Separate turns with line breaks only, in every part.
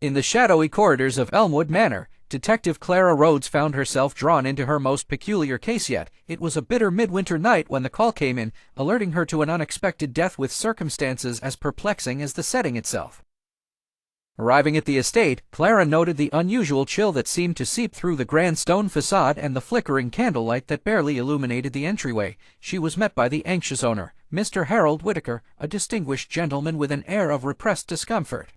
In the shadowy corridors of Elmwood Manor, Detective Clara Rhodes found herself drawn into her most peculiar case yet. It was a bitter midwinter night when the call came in, alerting her to an unexpected death with circumstances as perplexing as the setting itself. Arriving at the estate, Clara noted the unusual chill that seemed to seep through the grand stone facade and the flickering candlelight that barely illuminated the entryway. She was met by the anxious owner, Mr. Harold Whitaker, a distinguished gentleman with an air of repressed discomfort.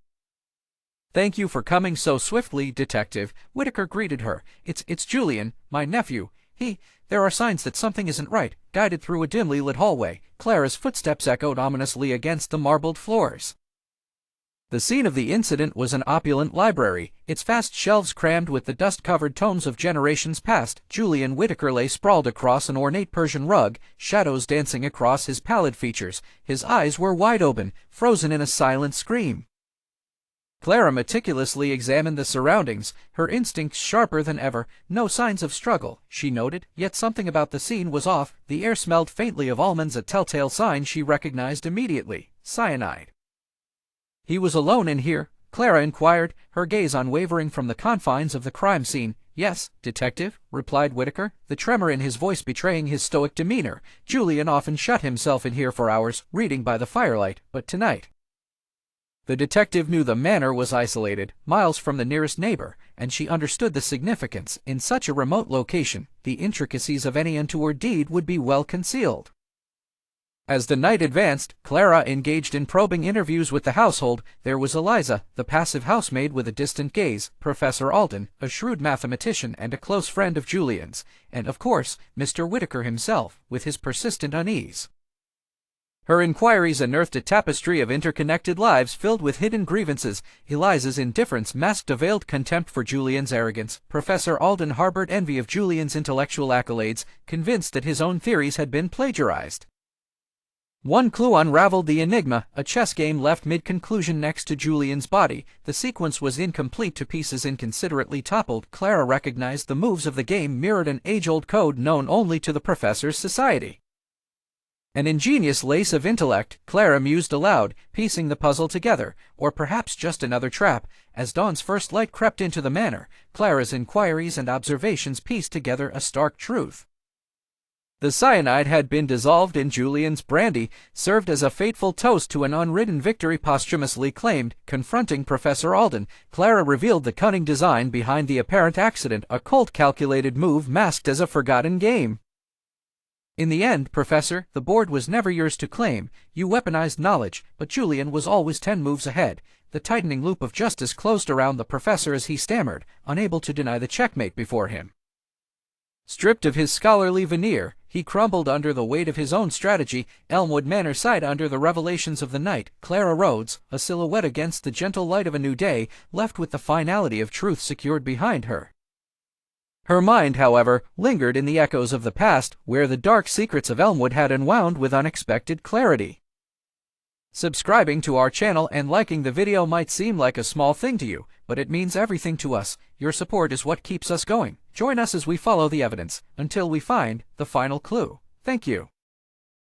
"Thank you for coming so swiftly, Detective," Whitaker greeted her. It's Julian, my nephew. There are signs that something isn't right." Guided through a dimly lit hallway, Clara's footsteps echoed ominously against the marbled floors. The scene of the incident was an opulent library, its vast shelves crammed with the dust-covered tomes of generations past. Julian Whitaker lay sprawled across an ornate Persian rug, shadows dancing across his pallid features. His eyes were wide open, frozen in a silent scream. Clara meticulously examined the surroundings, her instincts sharper than ever. No signs of struggle, she noted, yet something about the scene was off. The air smelled faintly of almonds, a telltale sign she recognized immediately: cyanide. "He was alone in here?" Clara inquired, her gaze unwavering from the confines of the crime scene. "Yes, Detective," replied Whitaker, the tremor in his voice betraying his stoic demeanor. "Julian often shut himself in here for hours, reading by the firelight, but tonight—" The detective knew the manor was isolated, miles from the nearest neighbor, and she understood the significance. In such a remote location, the intricacies of any untoward deed would be well concealed. As the night advanced, Clara engaged in probing interviews with the household. There was Eliza, the passive housemaid with a distant gaze, Professor Alden, a shrewd mathematician and a close friend of Julian's, and, of course, Mr. Whitaker himself, with his persistent unease. Her inquiries unearthed a tapestry of interconnected lives filled with hidden grievances. Eliza's indifference masked a veiled contempt for Julian's arrogance. Professor Alden harbored envy of Julian's intellectual accolades, convinced that his own theories had been plagiarized. One clue unraveled the enigma: a chess game left mid-conclusion next to Julian's body. The sequence was incomplete, to pieces inconsiderately toppled. Clara recognized the moves of the game mirrored an age-old code known only to the professor's society. An ingenious lace of intellect, Clara mused aloud, piecing the puzzle together. Or perhaps just another trap. As dawn's first light crept into the manor, Clara's inquiries and observations pieced together a stark truth. The cyanide had been dissolved in Julian's brandy, served as a fateful toast to an unwritten victory posthumously claimed. Confronting Professor Alden, Clara revealed the cunning design behind the apparent accident, a cold, calculated move masked as a forgotten game. "In the end, Professor, the board was never yours to claim. You weaponized knowledge, but Julian was always 10 moves ahead." The tightening loop of justice closed around the professor as he stammered, unable to deny the checkmate before him. Stripped of his scholarly veneer, he crumbled under the weight of his own strategy. Elmwood Manor sighed under the revelations of the night. Clara Rhodes, a silhouette against the gentle light of a new day, left with the finality of truth secured behind her. Her mind, however, lingered in the echoes of the past, where the dark secrets of Elmwood had unwound with unexpected clarity. Subscribing to our channel and liking the video might seem like a small thing to you, but it means everything to us. Your support is what keeps us going. Join us as we follow the evidence, until we find the final clue. Thank you.